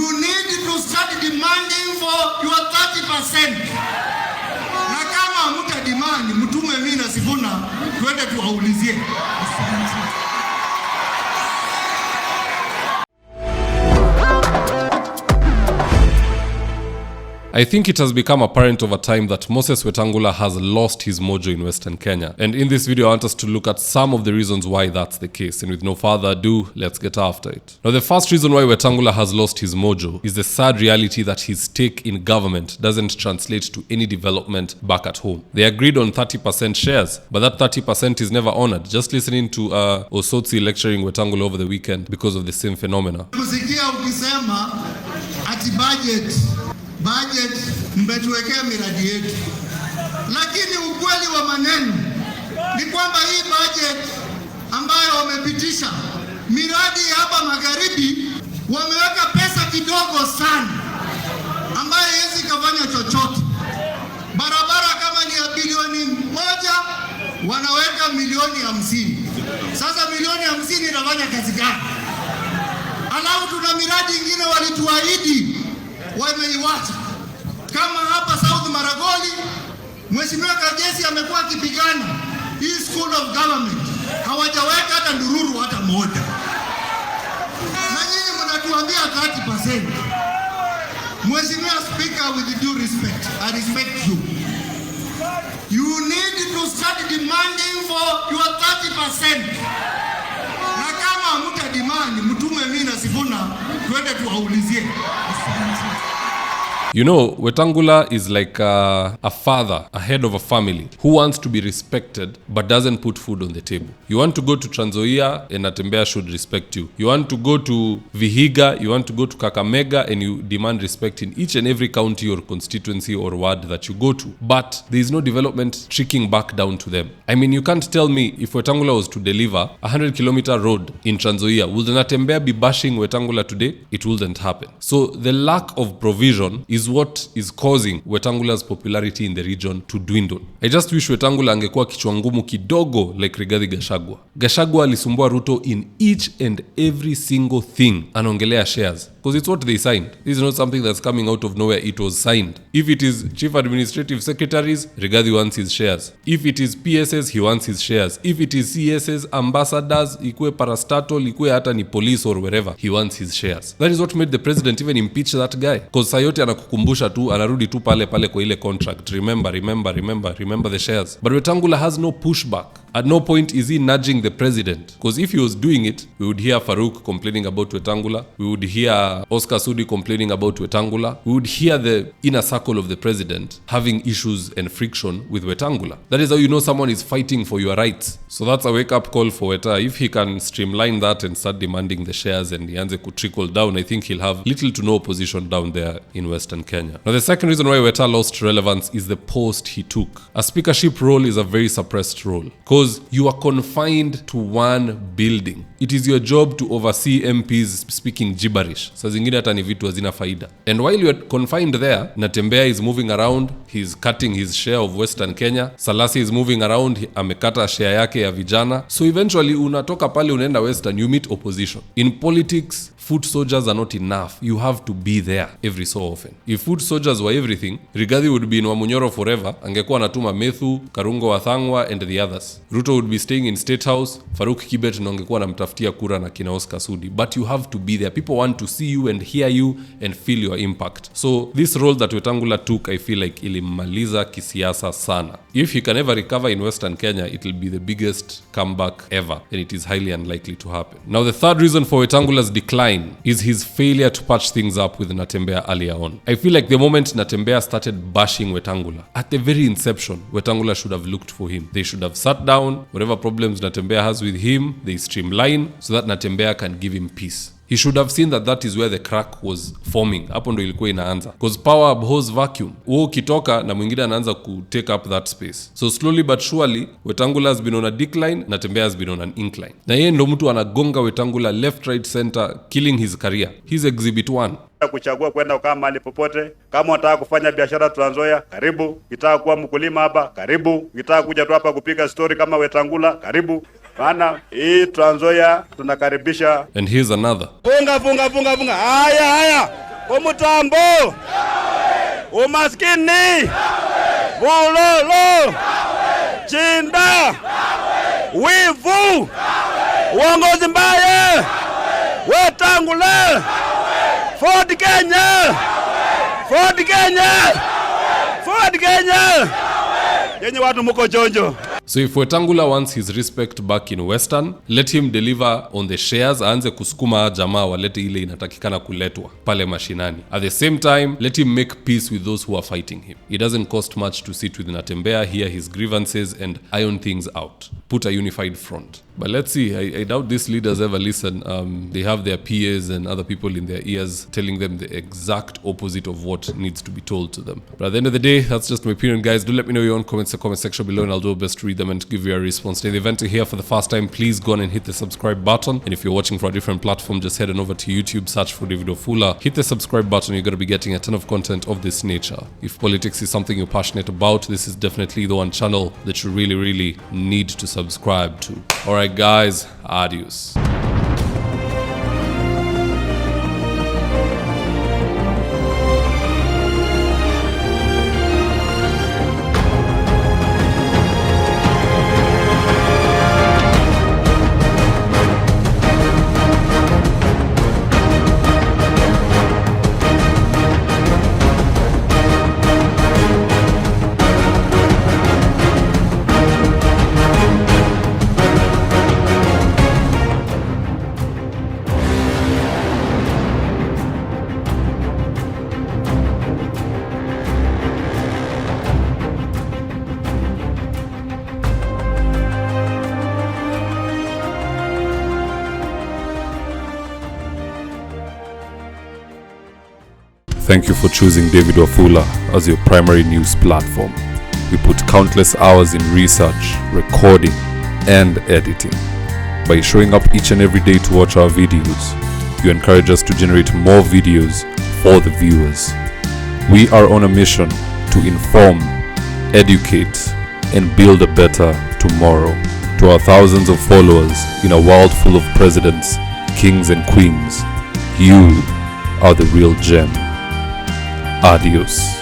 You need to start demanding for your 30%. Na kama mta demand, mtume mimi na Sifuna twende tuwaulizie. I think it has become apparent over time that Moses Wetangula has lost his mojo in Western Kenya. And in this video, I want us to look at some of the reasons why that's the case. And with no further ado, let's get after it. Now, the first reason why Wetangula has lost his mojo is the sad reality that his stake in government doesn't translate to any development back at home. They agreed on 30% shares, but that 30% is never honored. Just listening to Osotsi lecturing Wetangula over the weekend because of the same phenomena. Kusikia ukisema ati budget mbetuwekea miradi yetu, lakini ukweli wa maneno ni kwamba hii budget ambayo wamepitisha miradi hapa magharibi wameweka pesa kidogo sana ambayo haiwezi kufanya chochote. Barabara kama ni ya bilioni 1 wanaweka milioni 50. Sasa milioni 50 inafanya kazi gani? Alafu tuna miradi ingine walituahidi wameiwacha. Kama hapa South Maragoli, Mheshimiwa Kagesi amekuwa akipigana hii school of government, hawajaweka hata ndururu hata moja. Na nyinyi mnatuambia 30%. Mheshimiwa Speaker, with due respect, I respect you. You need to start demanding for your 30%. Na kama mta demand, mtume mimi na Sifuna twende tuwaulizie. You know, Wetangula is like a father, a head of a family, who wants to be respected but doesn't put food on the table. You want to go to Trans Nzoia and Natembeya should respect you. You want to go to Vihiga, you want to go to Kakamega, and you demand respect in each and every county or constituency or ward that you go to. But there is no development trickling back down to them. I mean, you can't tell me if Wetangula was to deliver a 100-kilometer road in Trans Nzoia, would Natembeya be bashing Wetangula today? It wouldn't happen. So the lack of provision is what is causing Wetangula's popularity in the region to dwindle. I just wish Wetangula angekuwa kichwa ngumu kidogo like Rigathi Gachagua. Gachagua alisumbua Ruto in each and every single thing. Anaongelea shares. Because it's what they signed. This is not something that's coming out of nowhere. It was signed. If it is chief administrative secretaries, Rigathi wants his shares. If it is PSS, he wants his shares. If it is CSS, ambassadors, ikue parastatal, ikue hata ni police or wherever, he wants his shares. That is what made the president even impeach that guy. Because sayote anakukumbusha tu, anarudi tu pale kwa ile contract. Remember the shares. But Wetangula has no pushback. At no point is he nudging the president. Because if he was doing it, we would hear Farouk complaining about Wetangula. We would hear Oscar Sudi complaining about Wetangula. We would hear the inner circle of the president having issues and friction with Wetangula. That is how you know someone is fighting for your rights. So that's a wake-up call for Weta. If he can streamline that and start demanding the shares and Nyanze could trickle down, I think he'll have little to no opposition down there in Western Kenya. Now, the second reason why Weta lost relevance is the post he took. A speakership role is a very suppressed role because you are confined to one building. It is your job to oversee MPs speaking gibberish. Sa zingine hata ni vitu hazina faida. And while you are confined there, Natembeya is moving around, he's cutting his share of Western Kenya. Salasi is moving around, amekata share yake ya vijana. So eventually unatoka pale unaenda Western, you meet opposition. In politics, foot soldiers are not enough. You have to be there every so often. If foot soldiers were everything, Rigathi would be in Wamunyoro forever. Angekuwa anatuma Methu, Karungo Wathangwa and the others. Ruto would be staying in State House. Farouk Kibet na angekuwa anamtafutia kura na kina Oscar Sudi. But you have to be there. People want to see you and hear you and feel your impact. So this role that Wetangula took, I feel like ilimaliza kisiasa sana. If he can ever recover in Western Kenya, it will be the biggest comeback ever. And it is highly unlikely to happen. Now, the third reason for Wetangula's decline is his failure to patch things up with Natembeya earlier on. I feel like the moment Natembeya started bashing Wetangula, at the very inception, Wetangula should have looked for him. They should have sat down, whatever problems Natembeya has with him, they streamline so that Natembeya can give him peace. He should have seen that that is where the crack was forming. Hapo ndo ilikuwa inaanza. Because power abhors vacuum. Uo ukitoka na mwingine anaanza ku take up that space. So slowly but surely, Wetangula has been on a decline, Natembeya has been on an incline. Na yeye ndo mtu anagonga Wetangula left, right, center, killing his career. He's exhibit 1. Kuchagua kwenda kama mahali popote. Kama unataka kufanya biashara Trans Nzoia, karibu. Ukitaka kuwa mkulima hapa, karibu. Ukitaka kuja tu hapa kupiga story kama Wetangula, karibu. Maana hii Trans Nzoia tunakaribisha. And here's another. Funga. Haya. Umutambo, umaskini, bulolo, chinda, wivu, uongozi mbaya, Wetangula, Ford Kenya, Ford Kenya, Ford Kenya. Yenye watu muko chonjo. So if Wetangula wants his respect back in Western, let him deliver on the shares, aanze kusukuma jamaa walete ile inatakikana kuletwa pale mashinani. At the same time, let him make peace with those who are fighting him. It doesn't cost much to sit with Natembeya, hear his grievances and iron things out. Put a unified front. But let's see, I doubt these leaders ever listen. They have their PAs and other people in their ears telling them the exact opposite of what needs to be told to them. But at the end of the day, that's just my opinion, guys. Do let me know your own comments in the comment section below and I'll do my best to read them and give you a response. In the event you're here for the first time, please go on and hit the subscribe button. And if you're watching from a different platform, just head on over to YouTube, search for David Wafula. Hit the subscribe button, you're going to be getting a ton of content of this nature. If politics is something you're passionate about, this is definitely the one channel that you really need to subscribe to. Alright guys, adios. Thank you for choosing David Wafula as your primary news platform. We put countless hours in research, recording, and editing. By showing up each and every day to watch our videos, you encourage us to generate more videos for the viewers. We are on a mission to inform, educate, and build a better tomorrow. To our thousands of followers in a world full of presidents, kings, and queens, you are the real gem. Adios.